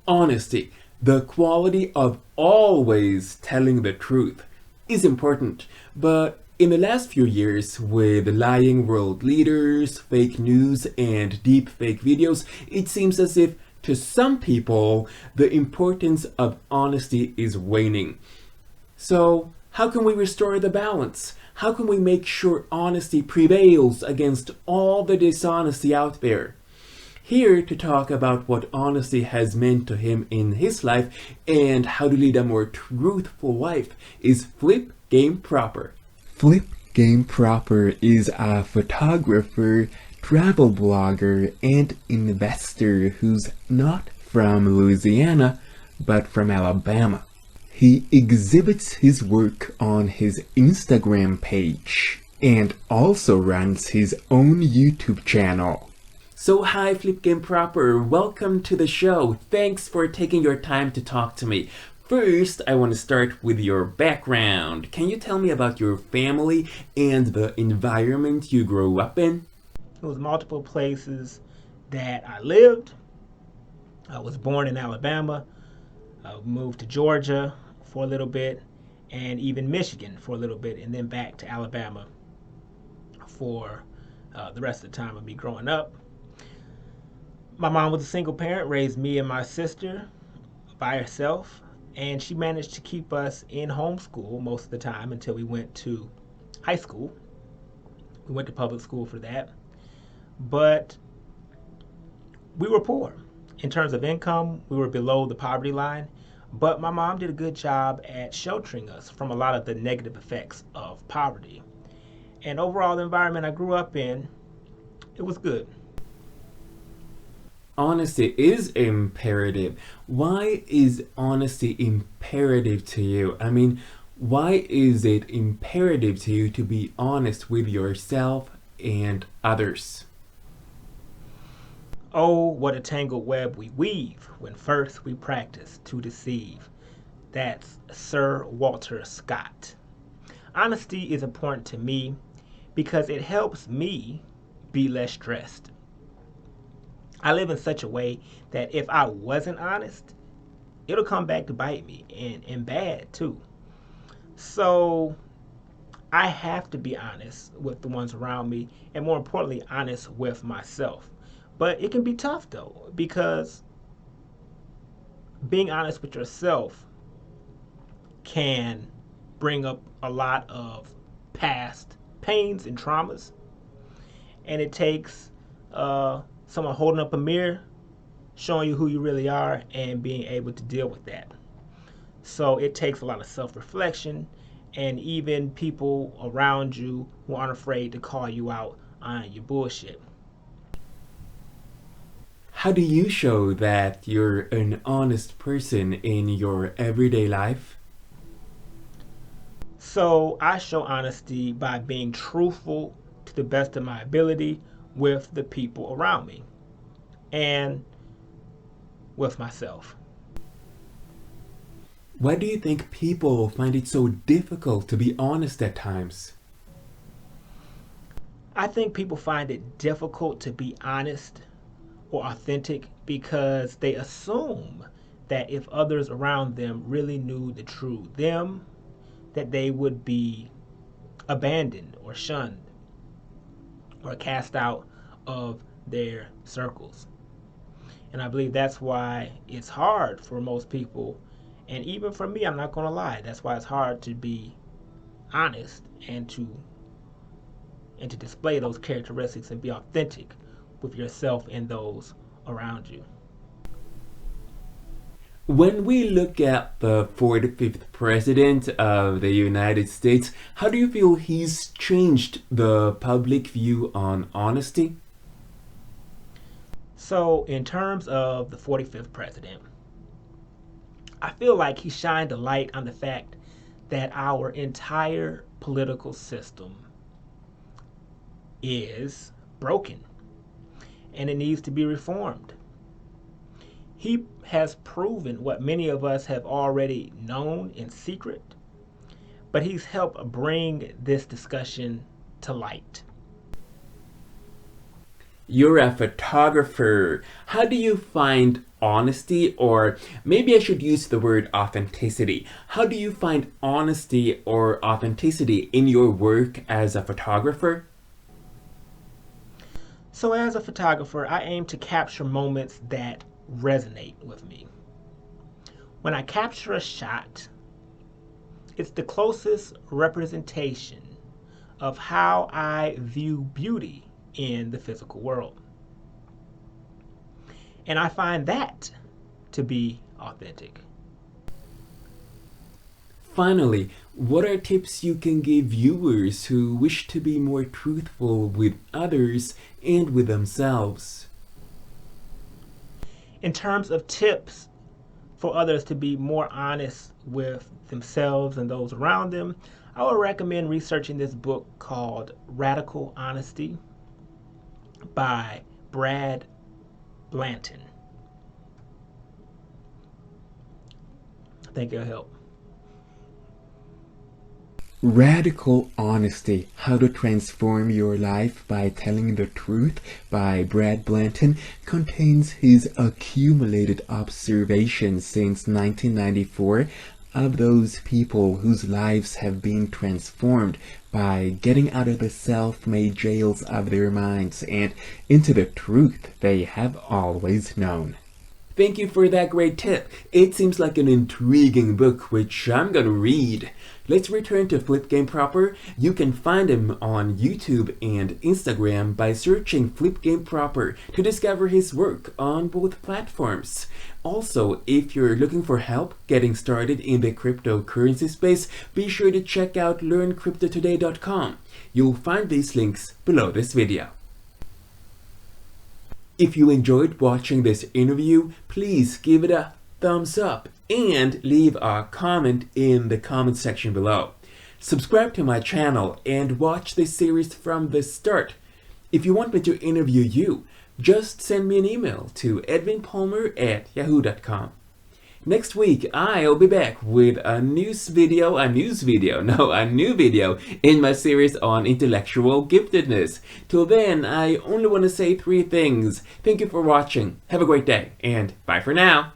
Honesty, the quality of always telling the truth, is important, but in the last few years, with lying world leaders, fake news, and deep fake videos, it seems as if to some people the importance of honesty is waning. So, how can we restore the balance? How can we make sure honesty prevails against all the dishonesty out there? Here to talk about what honesty has meant to him in his life and how to lead a more truthful life is Flip Game Proper. Flip Game Proper is a photographer, travel blogger, and investor who's not from Louisiana but from Alabama. He exhibits his work on his Instagram page and also runs his own YouTube channel. So hi Flip Game Proper, welcome to the show. Thanks for taking your time to talk to me. First, I want to start with your background. Can you tell me about your family and the environment you grew up in? It was multiple places that I lived. I was born in Alabama, moved to Georgia for a little bit, and even Michigan for a little bit, and then back to Alabama for the rest of the time of me growing up. My mom was a single parent, raised me and my sister by herself, and she managed to keep us in homeschool most of the time until we went to high school. We went to public school for that. But we were poor. In terms of income, we were below the poverty line, but my mom did a good job at sheltering us from a lot of the negative effects of poverty. And overall, the environment I grew up in, it was good. Honesty is imperative. Why is honesty imperative to you? I mean, why is it imperative to you to be honest with yourself and others? Oh, what a tangled web we weave when first we practice to deceive. That's Sir Walter Scott. Honesty is important to me because it helps me be less stressed. I live in such a way that if I wasn't honest, it'll come back to bite me and bad too. So I have to be honest with the ones around me and more importantly, honest with myself. But it can be tough though, because being honest with yourself can bring up a lot of past pains and traumas. And it takes someone holding up a mirror, showing you who you really are, and being able to deal with that. So it takes a lot of self reflection and even people around you who aren't afraid to call you out on your bullshit. How do you show that you're an honest person in your everyday life? So I show honesty by being truthful to the best of my ability with the people around me and with myself. Why do you think people find it so difficult to be honest at times? I think people find it difficult to be honest or authentic because they assume that if others around them really knew the true them, that they would be abandoned or shunned or cast out of their circles. And I believe that's why it's hard for most people, and even for me, I'm not going to lie, that's why it's hard to be honest and to display those characteristics and be authentic with yourself and those around you. When we look at the 45th president of the United States, how do you feel he's changed the public view on honesty? So, in terms of the 45th president, I feel like he shined a light on the fact that our entire political system is broken and it needs to be reformed. He has proven what many of us have already known in secret, but he's helped bring this discussion to light. You're a photographer. How do you find honesty, or maybe I should use the word authenticity? How do you find honesty or authenticity in your work as a photographer? So, as a photographer, I aim to capture moments that resonate with me. When I capture a shot, it's the closest representation of how I view beauty in the physical world. And I find that to be authentic. Finally, what are tips you can give viewers who wish to be more truthful with others and with themselves? In terms of tips for others to be more honest with themselves and those around them, I would recommend researching this book called Radical Honesty by Brad Blanton. I think it'll help. Radical Honesty: How to Transform Your Life by Telling the Truth by Brad Blanton contains his accumulated observations since 1994 of those people whose lives have been transformed by getting out of the self-made jails of their minds and into the truth they have always known. Thank you for that great tip. It seems like an intriguing book which I'm gonna read. Let's return to FlipGame proper. You can find him on YouTube and Instagram by searching FlipGame proper to discover his work on both platforms. Also, if you're looking for help getting started in the cryptocurrency space, be sure to check out learncryptotoday.com. You'll find these links below this video. If you enjoyed watching this interview, please give it a thumbs up and leave a comment in the comment section below. Subscribe to my channel and watch this series from the start. If you want me to interview you, just send me an email to edwinpalmer@yahoo.com. Next week, I'll be back with a new video in my series on intellectual giftedness. Till then, I only want to say 3 things. Thank you for watching, have a great day, and bye for now.